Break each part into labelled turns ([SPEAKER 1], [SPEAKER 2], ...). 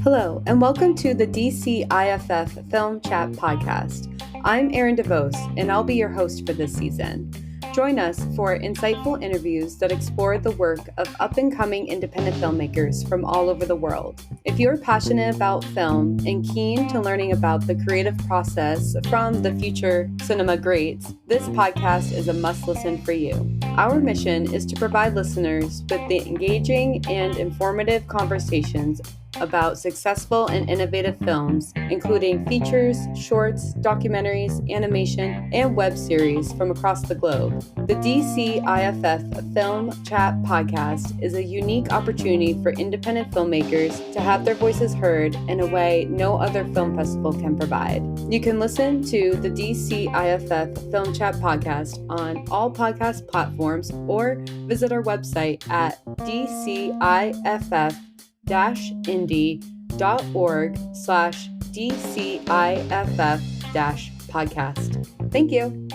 [SPEAKER 1] Hello, and welcome to the DCIFF Film Chat Podcast. I'm Erin DeVos, and I'll be your host for this season. Join us for insightful interviews that explore the work of up-and-coming independent filmmakers from all over the world. If you're passionate about film and keen to learning about the creative process from the future cinema greats, this podcast is a must-listen for you. Our mission is to provide listeners with the engaging and informative conversations about successful and innovative films, including features, shorts, documentaries, animation, and web series from across the globe. The DCIFF Film Chat Podcast is a unique opportunity for independent filmmakers to have their voices heard in a way no other film festival can provide. You can listen to the DCIFF Film Chat Podcast on all podcast platforms or visit our website at DCIFF-indie.org/DCIFF-podcast. Thank you.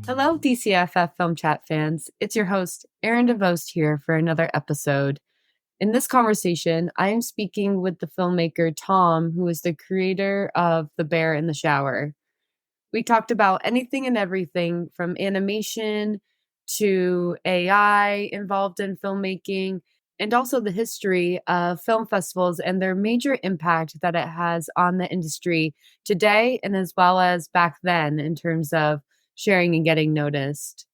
[SPEAKER 1] Hello, DCIFF Film Chat fans. It's your host, Erin DeVos, here for another episode. In this conversation, I am speaking with the filmmaker Tom, who is the creator of The Bear in the Shower. We talked about anything and everything from animation to AI involved in filmmaking, and also the history of film festivals and their major impact that it has on the industry today and as well as back then in terms of sharing and getting noticed.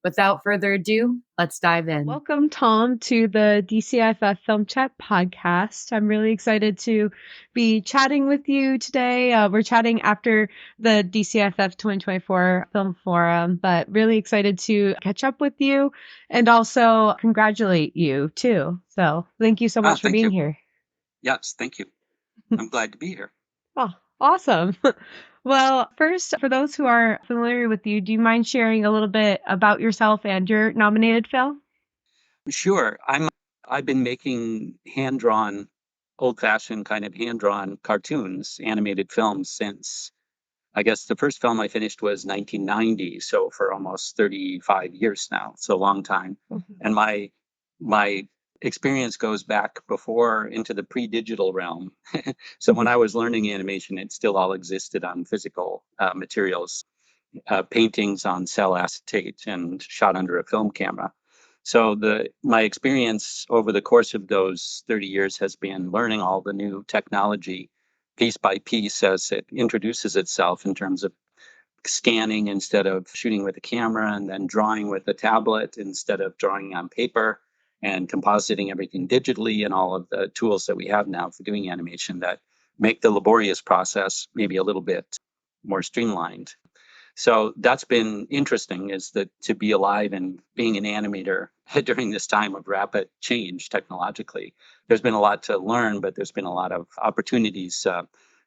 [SPEAKER 1] Without further ado, let's dive in. Welcome, Tom, to the DCIFF Film Chat Podcast. I'm really excited to be chatting with you today. We're chatting after the DCIFF 2024 Film Forum, but really excited to catch up with you and also congratulate you, too. So thank you so much for being here.
[SPEAKER 2] Yes, thank you. I'm glad to be here.
[SPEAKER 1] Oh, awesome. Well, first, for those who are familiar with you, do you mind sharing a little bit about yourself and your nominated film?
[SPEAKER 2] Sure. I've been making hand-drawn, old-fashioned kind of hand-drawn cartoons, animated films since, I guess the first film I finished was 1990, so for almost 35 years now. It's a long time. Mm-hmm. And my experience goes back before into the pre-digital realm. So when I was learning animation, it still all existed on physical materials, paintings on cell acetate and shot under a film camera. So my experience over the course of those 30 years has been learning all the new technology piece by piece as it introduces itself in terms of scanning instead of shooting with a camera, and then drawing with a tablet instead of drawing on paper, and compositing everything digitally, and all of the tools that we have now for doing animation that make the laborious process maybe a little bit more streamlined. So that's been interesting, is that to be alive and being an animator during this time of rapid change technologically. There's been a lot to learn, but there's been a lot of opportunities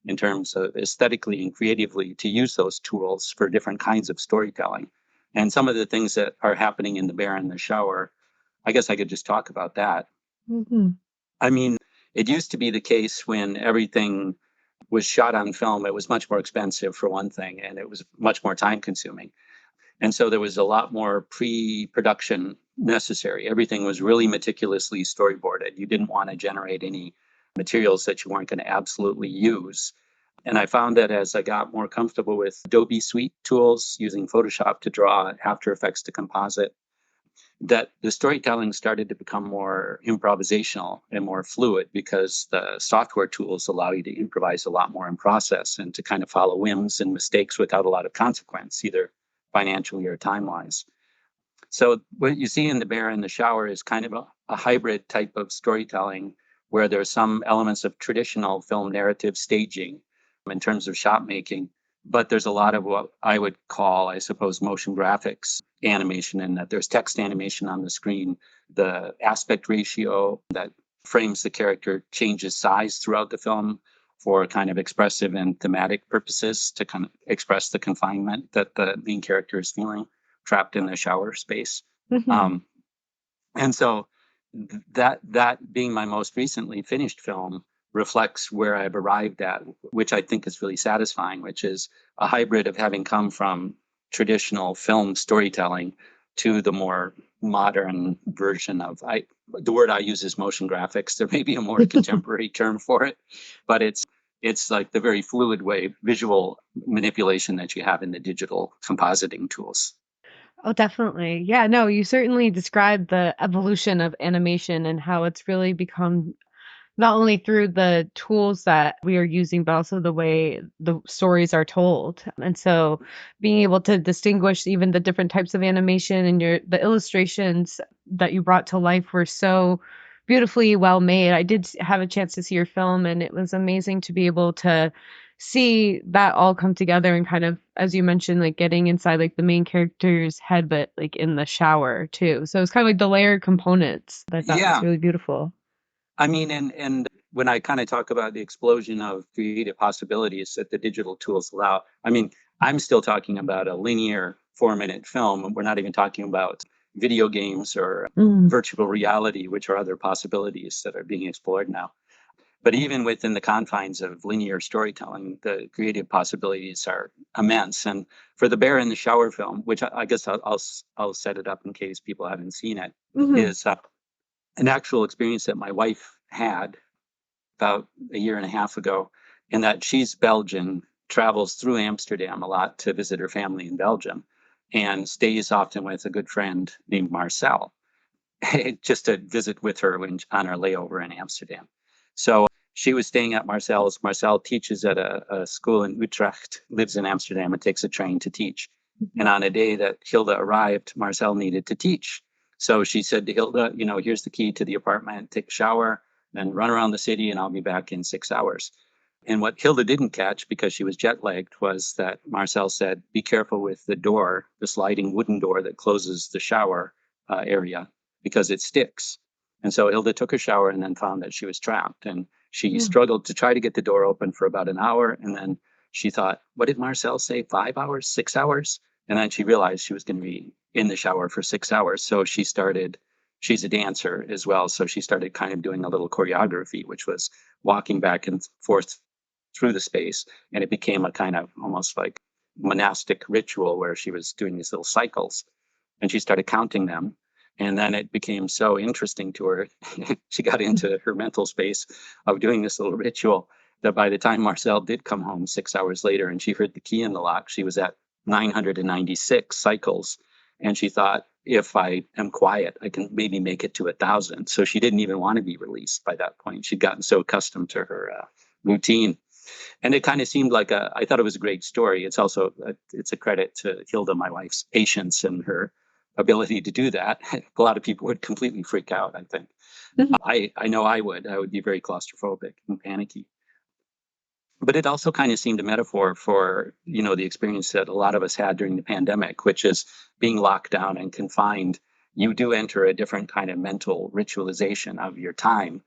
[SPEAKER 2] in terms of aesthetically and creatively to use those tools for different kinds of storytelling. And some of the things that are happening in The Bear in the Shower, I guess I could just talk about that. Mm-hmm. I mean, it used to be the case when everything was shot on film, it was much more expensive for one thing, and it was much more time consuming. And so there was a lot more pre-production necessary. Everything was really meticulously storyboarded. You didn't want to generate any materials that you weren't going to absolutely use. And I found that as I got more comfortable with Adobe Suite tools, using Photoshop to draw, After Effects to composite, that the storytelling started to become more improvisational and more fluid, because the software tools allow you to improvise a lot more in process and to kind of follow whims and mistakes without a lot of consequence, either financially or time-wise. So what you see in The Bear in the Shower is kind of a hybrid type of storytelling, where there's some elements of traditional film narrative staging in terms of shot making, but there's a lot of what I would call, I suppose, motion graphics animation, in that there's text animation on the screen. The aspect ratio that frames the character changes size throughout the film for kind of expressive and thematic purposes, to kind of express the confinement that the main character is feeling trapped in the shower space. Mm-hmm. And so that being my most recently finished film reflects where I've arrived at, which I think is really satisfying, which is a hybrid of having come from traditional film storytelling to the more modern version of the word I use is motion graphics. There may be a more contemporary term for it, but it's like the very fluid way visual manipulation that you have in the digital compositing tools.
[SPEAKER 3] Oh, definitely. Yeah, no, you certainly described the evolution of animation and how it's really become not only through the tools that we are using, but also the way the stories are told. And so being able to distinguish even the different types of animation and the illustrations that you brought to life were so beautifully well made. I did have a chance to see your film, and it was amazing to be able to see that all come together and kind of, as you mentioned, like getting inside like the main character's head, but like in the shower too. So it's kind of like the layered components that I thought was
[SPEAKER 2] Yeah.
[SPEAKER 3] really beautiful.
[SPEAKER 2] I mean, and when I kind of talk about the explosion of creative possibilities that the digital tools allow, I mean, I'm still talking about a linear 4-minute film. We're not even talking about video games or
[SPEAKER 3] Mm.
[SPEAKER 2] virtual reality, which are other possibilities that are being explored now. But even within the confines of linear storytelling, the creative possibilities are immense. And for the Bear in the Shower film, which I guess I'll set it up in case people haven't seen it,
[SPEAKER 3] Mhm.
[SPEAKER 2] is an actual experience that my wife had about a year and a half ago, in that she's Belgian, travels through Amsterdam a lot to visit her family in Belgium, and stays often with a good friend named Marcel, just to visit with her on our layover in Amsterdam. So she was staying at Marcel's. Marcel teaches at a school in Utrecht, lives in Amsterdam, and takes a train to teach. And on a day that Hilda arrived, Marcel needed to teach. So she said to Hilda, here's the key to the apartment, take a shower, then run around the city, and I'll be back in 6 hours. And what Hilda didn't catch, because she was jet lagged, was that Marcel said, be careful with the door, the sliding wooden door that closes the shower area, because it sticks. And so Hilda took a shower and then found that she was trapped. And she struggled to try to get the door open for about an hour. And then she thought, what did Marcel say? 5 hours, 6 hours? And then she realized she was going to be in the shower for 6 hours. So she's a dancer as well. So she started kind of doing a little choreography, which was walking back and forth through the space. And it became a kind of almost like monastic ritual where she was doing these little cycles, and she started counting them. And then it became so interesting to her. She got into her mental space of doing this little ritual that by the time Marcel did come home 6 hours later and she heard the key in the lock, she was at 996 cycles. And she thought, if I am quiet, I can maybe make it to 1,000. So she didn't even want to be released by that point. She'd gotten so accustomed to her routine. And it kind of seemed like I thought it was a great story. It's also, it's a credit to Hilda, my wife's patience and her ability to do that. A lot of people would completely freak out, I think.
[SPEAKER 3] Mhm.
[SPEAKER 2] I know I would be very claustrophobic and panicky. But it also kind of seemed a metaphor for, the experience that a lot of us had during the pandemic, which is being locked down and confined. You do enter a different kind of mental ritualization of your time.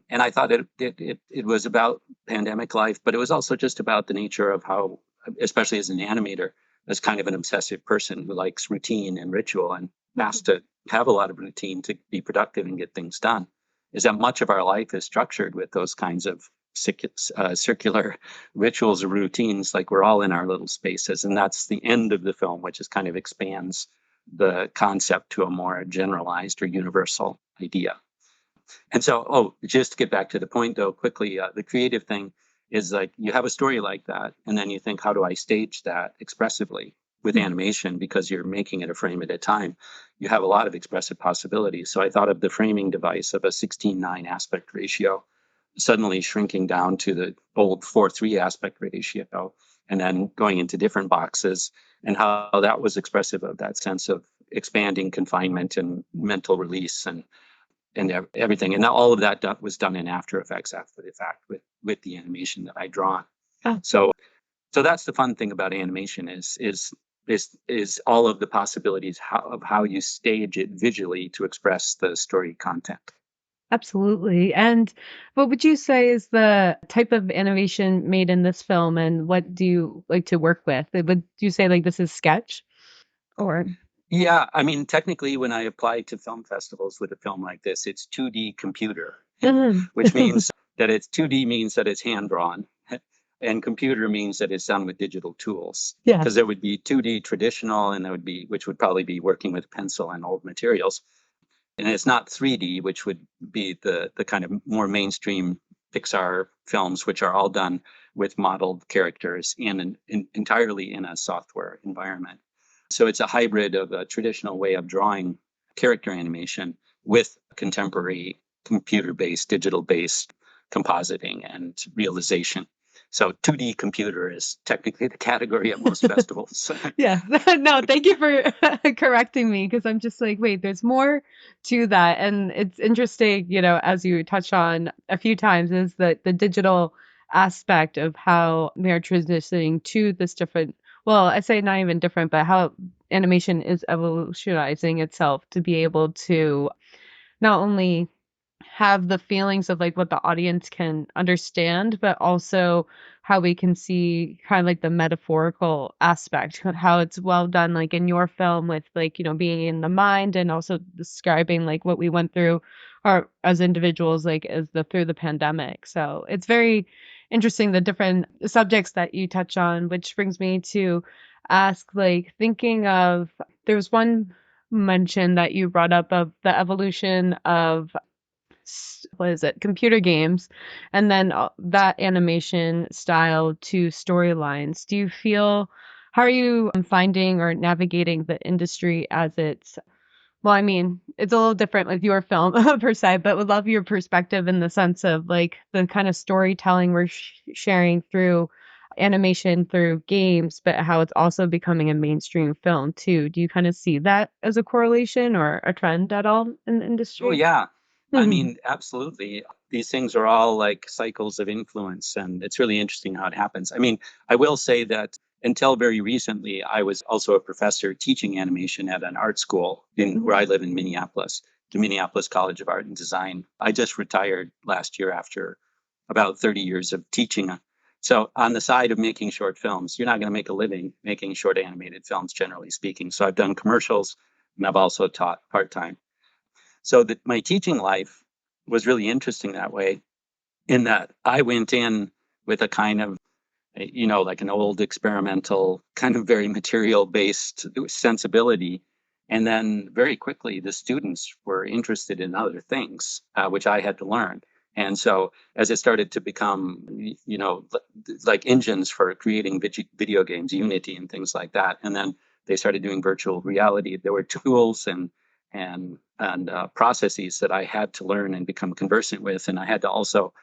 [SPEAKER 2] And I thought it was about pandemic life, but it was also just about the nature of how, especially as an animator, as kind of an obsessive person who likes routine and ritual and has to have a lot of routine to be productive and get things done, is that much of our life is structured with those kinds of circular rituals or routines. Like we're all in our little spaces, and that's the end of the film, which is kind of expands the concept to a more generalized or universal idea. And so, just to get back to the point though, quickly, the creative thing is like you have a story like that, and then you think, how do I stage that expressively with animation? Because you're making it a frame at a time. You have a lot of expressive possibilities. So I thought of the framing device of a 16:9 aspect ratio, suddenly shrinking down to the old 4:3 aspect ratio, and then going into different boxes, and how that was expressive of that sense of expanding confinement and mental release and everything. And all of that was done in After Effects after the fact with the animation that I draw.
[SPEAKER 3] Oh.
[SPEAKER 2] So that's the fun thing about animation is all of the possibilities of how you stage it visually to express the story content.
[SPEAKER 3] Absolutely. And what would you say is the type of animation made in this film, and what do you like to work with? Would you say like this is sketch or?
[SPEAKER 2] Yeah, I mean, technically, when I apply to film festivals with a film like this, it's 2D computer,
[SPEAKER 3] Mhm.
[SPEAKER 2] which means that it's 2D means that it's hand drawn. And computer means that it's done with digital tools.
[SPEAKER 3] Yeah.
[SPEAKER 2] Because there would be 2D traditional, and which would probably be working with pencil and old materials. And it's not 3D, which would be the kind of more mainstream Pixar films, which are all done with modeled characters entirely in a software environment. So it's a hybrid of a traditional way of drawing character animation with contemporary computer-based, digital-based compositing and realization. So 2D computer is technically the category at most festivals.
[SPEAKER 3] Yeah. No, thank you for correcting me, because I'm just like, wait, there's more to that. And it's interesting, as you touch on a few times, is that the digital aspect of how we are transitioning to this different, well, I say not even different, but how animation is evolutionizing itself to be able to not only have the feelings of like what the audience can understand, but also how we can see kind of like the metaphorical aspect, how it's well done, like in your film with like, being in the mind and also describing like what we went through or as individuals, like through the pandemic. So it's very interesting, the different subjects that you touch on, which brings me to ask, like, thinking of, there was one mention that you brought up of the evolution of what is it, computer games, and then that animation style to storylines. Do you feel, how are you finding or navigating the industry as it's, well, I mean, it's a little different with your film per se, but would love your perspective in the sense of like the kind of storytelling we're sharing through animation, through games, but how it's also becoming a mainstream film too. Do you kind of see that as a correlation or a trend at all in the
[SPEAKER 2] Oh,
[SPEAKER 3] industry?
[SPEAKER 2] yeah. I mean, absolutely. These things are all like cycles of influence, and it's really interesting how it happens. I mean, I will say that until very recently, I was also a professor teaching animation at an art school where I live in Minneapolis, the Minneapolis College of Art and Design. I just retired last year after about 30 years of teaching. So on the side of making short films, you're not going to make a living making short animated films, generally speaking. So I've done commercials, and I've also taught part-time. So that my teaching life was really interesting that way, in that I went in with a kind of, like an old experimental kind of very material based sensibility. And then very quickly, the students were interested in other things, which I had to learn. And so as it started to become, like engines for creating video games, Unity and things like that, and then they started doing virtual reality, there were tools and processes that I had to learn and become conversant with. And I had to also,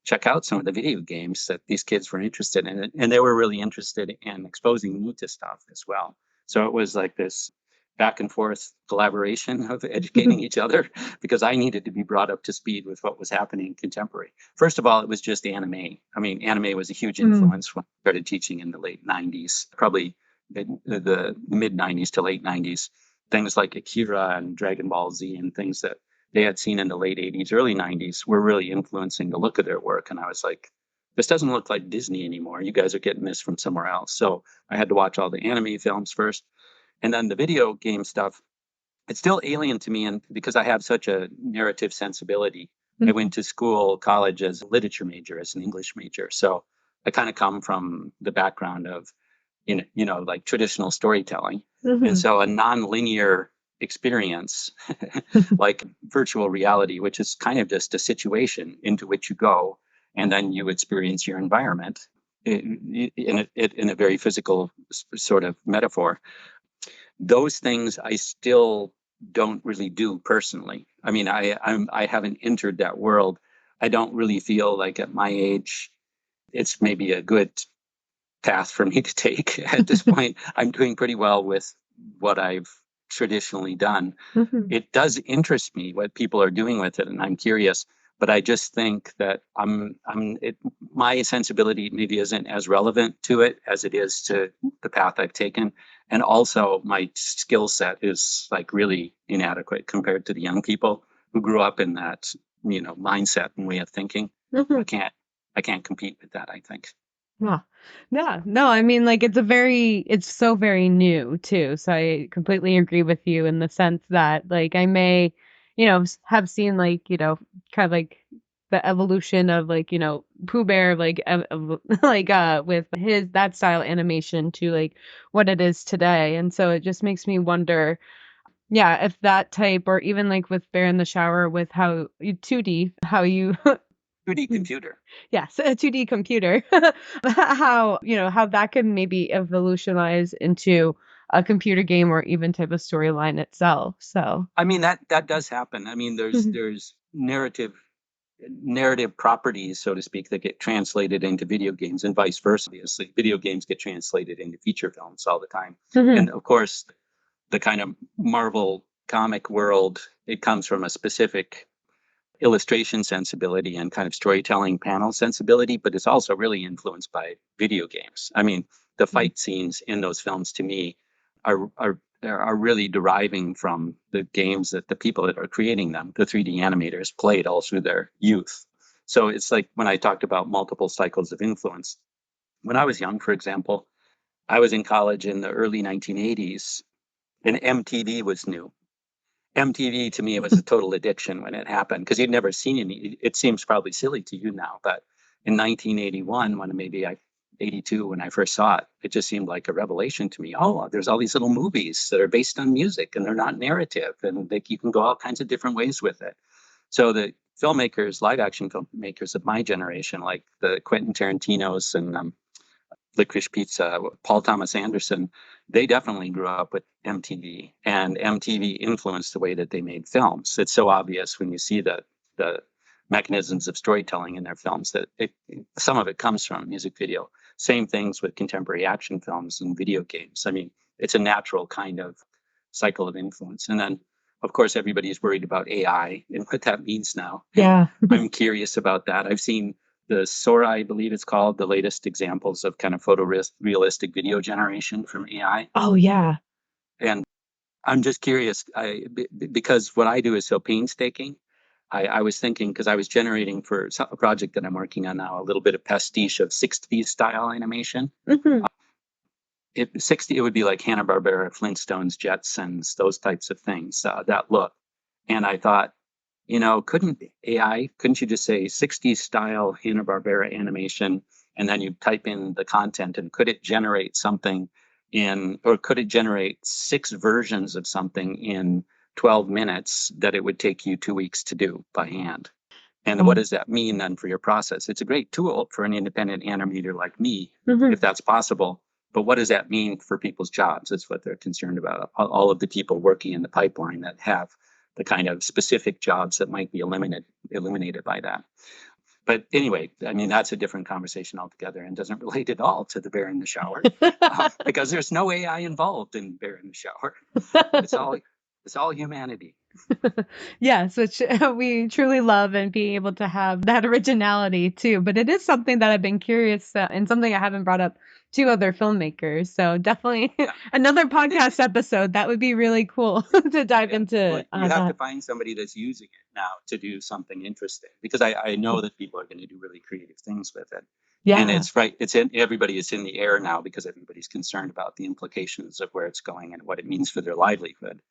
[SPEAKER 2] check out some of the video games that these kids were interested in. And they were really interested in exposing me to stuff as well. So it was like this back and forth collaboration of educating each other, because I needed to be brought up to speed with what was happening contemporary. First of all, it was just anime. I mean, anime was a huge influence when I started teaching in the late 90s, probably the mid 90s to late 90s. Things like Akira and Dragon Ball Z and things that they had seen in the late 80s, early 90s were really influencing the look of their work. And I was like, this doesn't look like Disney anymore. You guys are getting this from somewhere else. So I had to watch all the anime films first. And then the video game stuff, it's still alien to me, and because I have such a narrative sensibility. I went to college as a literature major, as an English major. So I kind of come from the background of, like traditional storytelling. And so a non-linear experience like virtual reality, which is kind of just a situation into which you go and then you experience your environment in a very physical sort of metaphor. Those things I still don't really do personally. I mean, I haven't entered that world. I don't really feel like at my age it's maybe a good path for me to take at this point. I'm doing pretty well with what I've traditionally done. It does interest me what people are doing with it, and I'm curious. But I just think that my sensibility maybe isn't as relevant to it as it is to the path I've taken, and also my skill set is like really inadequate compared to the young people who grew up in that mindset and way of thinking. I can't compete with that, I think.
[SPEAKER 3] Yeah. Yeah. No, I mean, like, it's so very new too. So I completely agree with you in the sense that, like, I may, have seen, like, kind of like the evolution of like, Pooh Bear, like with his that style animation to like what it is today. And so it just makes me wonder, yeah, if that type, or even like with Bear in the Shower, with how 2D, how you
[SPEAKER 2] 2D computer.
[SPEAKER 3] yes, a 2D computer, how, how that can maybe evolutionize into a computer game or even type of storyline itself. So,
[SPEAKER 2] I mean, that does happen. I mean, there's narrative properties, so to speak, that get translated into video games and vice versa. Obviously, video games get translated into feature films all the time. And of course, the kind of Marvel comic world, it comes from a specific illustration sensibility and kind of storytelling panel sensibility, but it's also really influenced by video games. I mean, the fight scenes in those films to me are really deriving from the games that the people that are creating them, the 3D animators, played all through their youth. So it's like when I talked about multiple cycles of influence. When I was young, for example, I was in college in the early 1980s, and MTV was new. MTV to me, it was a total addiction when it happened because you'd never seen any. It seems probably silly to you now, but in 1981, when maybe 82, when I first saw it, it just seemed like a revelation to me. Oh, there's all these little movies that are based on music and they're not narrative, and you can go all kinds of different ways with it. So the filmmakers, live action filmmakers of my generation, like the Quentin Tarantinos and Licorice Pizza, Paul Thomas Anderson, they definitely grew up with MTV, and MTV influenced the way that they made films. It's so obvious when you see the mechanisms of storytelling in their films that some of it comes from music video. Same things with contemporary action films and video games. I mean, it's a natural kind of cycle of influence. And then, of course, everybody's worried about AI and what that means now.
[SPEAKER 3] yeah.
[SPEAKER 2] I'm curious about that. I've seen the Sora, I believe it's called, the latest examples of kind of photorealistic video generation from AI.
[SPEAKER 3] Oh, yeah.
[SPEAKER 2] And I'm just curious, because what I do is so painstaking. I was thinking, because I was generating for a project that I'm working on now, a little bit of pastiche of 60s style animation. It would be like Hanna-Barbera, Flintstones, Jetsons, those types of things, that look. And I thought, couldn't you just say 60s style Hanna-Barbera animation, and then you type in the content, and could it generate something or could it generate 6 versions of something in 12 minutes that it would take you 2 weeks to do by hand? And what does that mean then for your process? It's a great tool for an independent animator like me, if that's possible. But what does that mean for people's jobs? That's what they're concerned about. All of the people working in the pipeline that have the kind of specific jobs that might be eliminated by that. But anyway, I mean, that's a different conversation altogether and doesn't relate at all to the Bear in the Shower because there's no AI involved in Bear in the Shower. It's all humanity.
[SPEAKER 3] Yes, which we truly love, and being able to have that originality too. But it is something that I've been curious and something I haven't brought up to other filmmakers. So definitely another podcast episode. That would be really cool to dive into.
[SPEAKER 2] Well, you have to find somebody that's using it now to do something interesting, because I know that people are going to do really creative things with it.
[SPEAKER 3] Yeah.
[SPEAKER 2] And it's right. Everybody is in the air now because everybody's concerned about the implications of where it's going and what it means for their livelihood.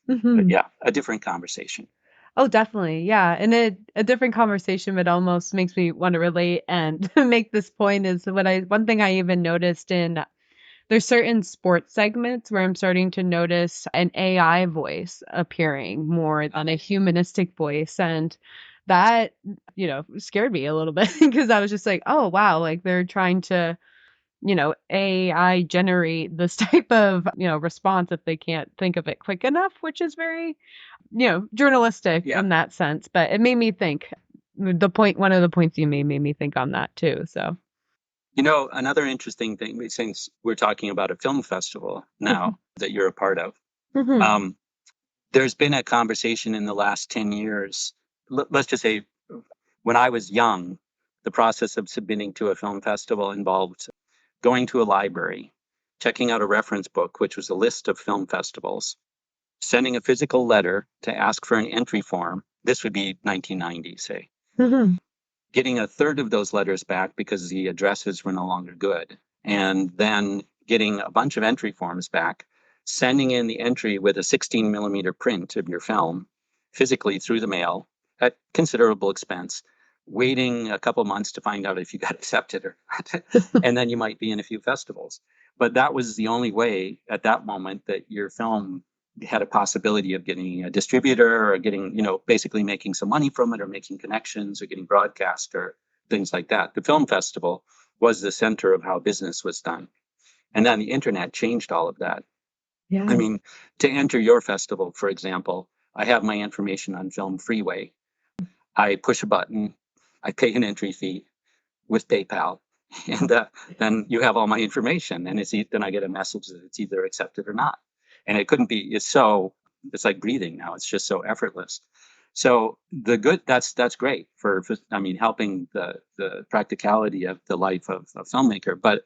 [SPEAKER 2] But yeah, a different conversation.
[SPEAKER 3] Oh, definitely. Yeah. And a different conversation, but almost makes me want to relate and make this point is one thing I even noticed there's certain sports segments where I'm starting to notice an AI voice appearing more than a humanistic voice. And that, scared me a little bit because I was just like, oh, wow, like they're trying to, AI generate this type of, response if they can't think of it quick enough, which is very, journalistic in that sense. But it made me think. One of the points you made me think on that too. So.
[SPEAKER 2] Another interesting thing, since we're talking about a film festival now that you're a part of, there's been a conversation in the last 10 years. Let's just say when I was young, the process of submitting to a film festival involved going to a library, checking out a reference book, which was a list of film festivals, sending a physical letter to ask for an entry form. This would be 1990, say. Getting a third of those letters back because the addresses were no longer good, and then getting a bunch of entry forms back, sending in the entry with a 16 millimeter print of your film physically through the mail at considerable expense, waiting a couple months to find out if you got accepted or not. And then you might be in a few festivals. But that was the only way at that moment that your film had a possibility of getting a distributor or getting, basically making some money from it or making connections or getting broadcast or things like that. The film festival was the center of how business was done. And then the internet changed all of that.
[SPEAKER 3] Yeah.
[SPEAKER 2] I mean, to enter your festival, for example, I have my information on Film Freeway. I push a button, I pay an entry fee with PayPal, and then you have all my information, and then I get a message that it's either accepted or not. And it couldn't be. It's like breathing now. It's just so effortless. So that's great for helping the practicality of the life of a filmmaker. But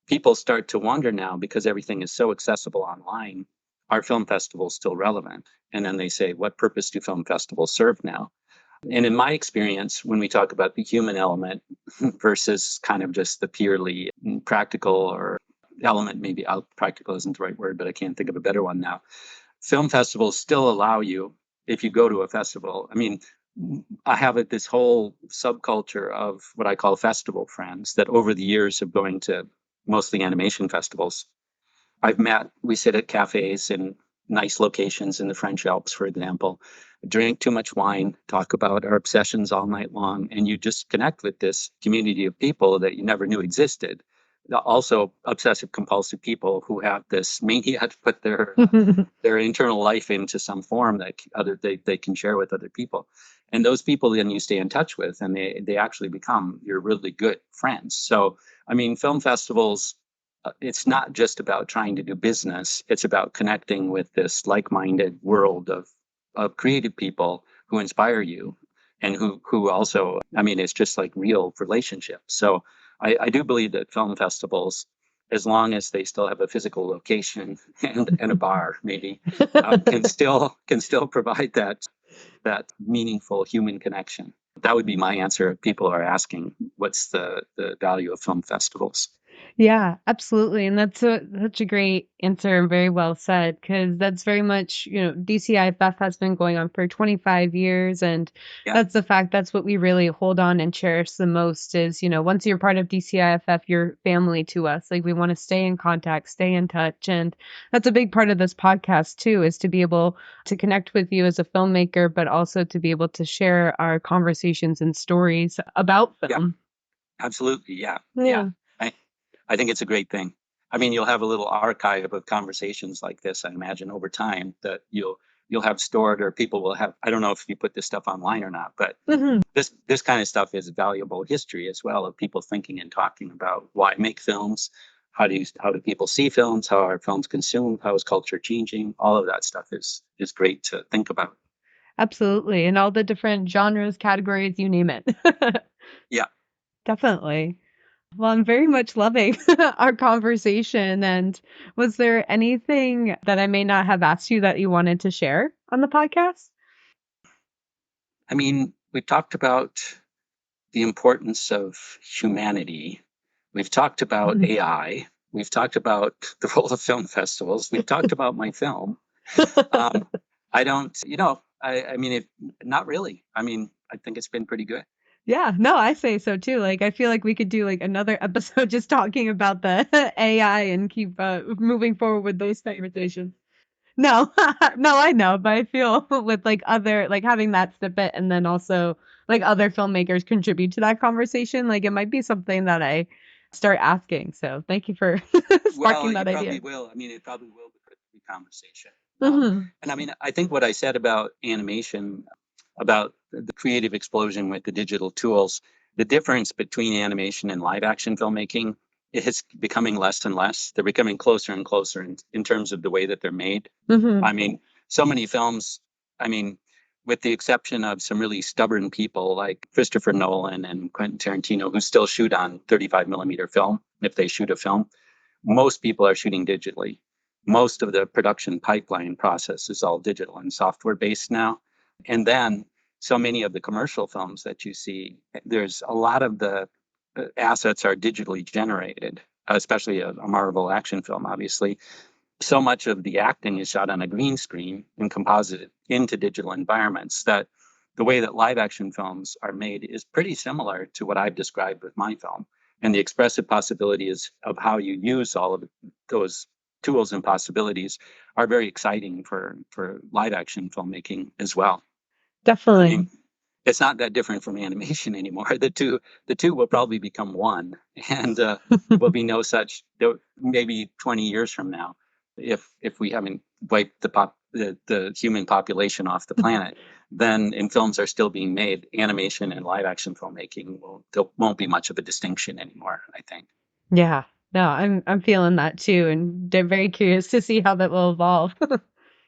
[SPEAKER 2] people start to wonder now, because everything is so accessible online, are film festivals still relevant? And then they say, what purpose do film festivals serve now? And in my experience, when we talk about the human element versus kind of just the purely practical or element, maybe practical isn't the right word, but I can't think of a better one now. Film festivals still allow you, if you go to a festival, I have this whole subculture of what I call festival friends that over the years of going to mostly animation festivals, we sit at cafes in nice locations in the French Alps, for example, drink too much wine, talk about our obsessions all night long, and you just connect with this community of people that you never knew existed. Also, obsessive compulsive people who have this mania to put their internal life into some form that they can share with other people. And those people then you stay in touch with, and they actually become your really good friends. So, film festivals, it's not just about trying to do business. It's about connecting with this like-minded world of creative people who inspire you and who also, it's just like real relationships. So I do believe that film festivals, as long as they still have a physical location and a bar, maybe, can still provide that meaningful human connection. That would be my answer if people are asking, what's the value of film festivals?
[SPEAKER 3] Yeah, absolutely. And that's such a great answer and very well said, because that's very much, DCIFF has been going on for 25 years. And
[SPEAKER 2] Yeah.
[SPEAKER 3] that's what we really hold on and cherish the most is, once you're part of DCIFF, you're family to us. Like we want to stay in contact, stay in touch. And that's a big part of this podcast too, is to be able to connect with you as a filmmaker, but also to be able to share our conversations and stories about film.
[SPEAKER 2] Yeah, absolutely. Yeah.
[SPEAKER 3] Yeah.
[SPEAKER 2] I think it's a great thing. You'll have a little archive of conversations like this, I imagine, over time that you'll have stored, or people will have. I don't know if you put this stuff online or not, but this kind of stuff is valuable history as well, of people thinking and talking about why make films, how do people see films, how are films consumed, how is culture changing. All of that stuff is great to think about.
[SPEAKER 3] Absolutely. And all the different genres, categories, you name it.
[SPEAKER 2] Yeah.
[SPEAKER 3] Definitely. Well, I'm very much loving our conversation. And was there anything that I may not have asked you that you wanted to share on the podcast?
[SPEAKER 2] We talked about the importance of humanity. We've talked about AI. We've talked about the role of film festivals. We've talked about my film. I don't, not really. I think it's been pretty good.
[SPEAKER 3] Yeah, no, I say so too. Like, I feel like we could do like another episode just talking about the AI and keep moving forward with those conversations. No, no, I know, but I feel with like other, like having that snippet and then also like other filmmakers contribute to that conversation, like it might be something that I start asking. So thank you for sparking that idea.
[SPEAKER 2] It probably will become a conversation. And I think what I said about animation, about the creative explosion with the digital tools, the difference between animation and live action filmmaking, it is becoming less and less. They're becoming closer and closer in terms of the way that they're made. So many films, with the exception of some really stubborn people like Christopher Nolan and Quentin Tarantino, who still shoot on 35 millimeter film, if they shoot a film, most people are shooting digitally. Most of the production pipeline process is all digital and software based now. And then so many of the commercial films that you see, there's a lot of the assets are digitally generated, especially a Marvel action film, obviously. So much of the acting is shot on a green screen and composited into digital environments that the way that live action films are made is pretty similar to what I've described with my film. And the expressive possibilities of how you use all of those tools and possibilities are very exciting for live action filmmaking as well.
[SPEAKER 3] Definitely.
[SPEAKER 2] I mean, it's not that different from animation anymore. The two will probably become one, and will be no such. Maybe 20 years from now, if we haven't wiped the human population off the planet, then and films are still being made, animation and live action filmmaking there won't be much of a distinction anymore, I think.
[SPEAKER 3] Yeah. No, I'm feeling that too, and they're very curious to see how that will evolve.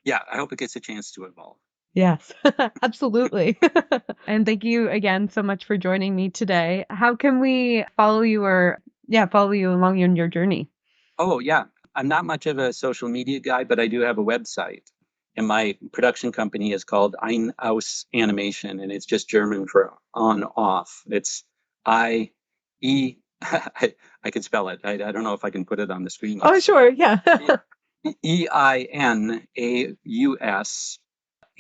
[SPEAKER 2] Yeah, I hope it gets a chance to evolve.
[SPEAKER 3] Yes, absolutely. And thank you again so much for joining me today. How can we follow you follow you along in your journey?
[SPEAKER 2] Oh, yeah. I'm not much of a social media guy, but I do have a website. And my production company is called Ein Aus Animation, and it's just German for on off. It's I E I can spell it. I don't know if I can put it on the screen
[SPEAKER 3] Oh,
[SPEAKER 2] yet.
[SPEAKER 3] sure. Yeah.
[SPEAKER 2] EINAUS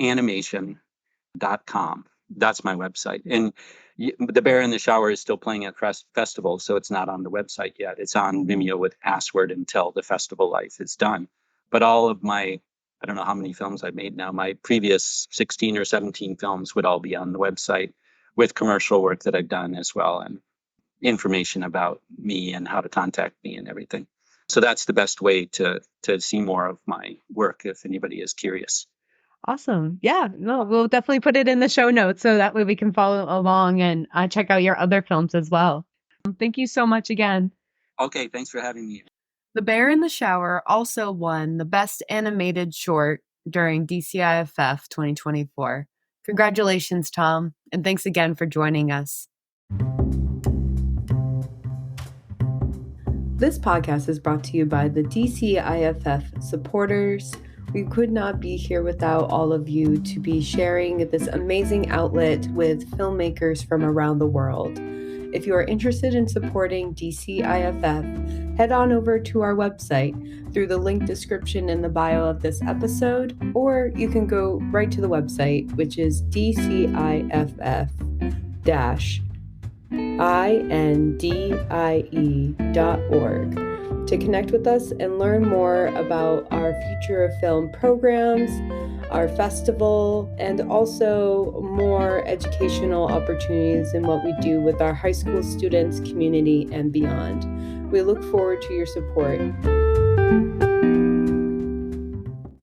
[SPEAKER 2] animation.com. That's my website. And The Bear in the Shower is still playing at festival, so it's not on the website yet. It's on Vimeo with Password until the festival life is done. But all of my, I don't know how many films I've made now, my previous 16 or 17 films would all be on the website with commercial work that I've done as well, and information about me and how to contact me and everything. So that's the best way to see more of my work if anybody is curious.
[SPEAKER 3] Awesome. Yeah, no, we'll definitely put it in the show notes so that way we can follow along and check out your other films as well. Thank you so much again.
[SPEAKER 2] Okay, thanks for having me.
[SPEAKER 1] The Bear in the Shower also won the Best Animated Short during DCIFF 2024. Congratulations, Tom, and thanks again for joining us. This podcast is brought to you by the DCIFF supporters. We could not be here without all of you to be sharing this amazing outlet with filmmakers from around the world. If you are interested in supporting DCIFF, head on over to our website through the link description in the bio of this episode, or you can go right to the website, which is DCIFF-INDIE.org, to connect with us and learn more about our Future of Film programs, our festival, and also more educational opportunities in what we do with our high school students, community, and beyond. We look forward to your support.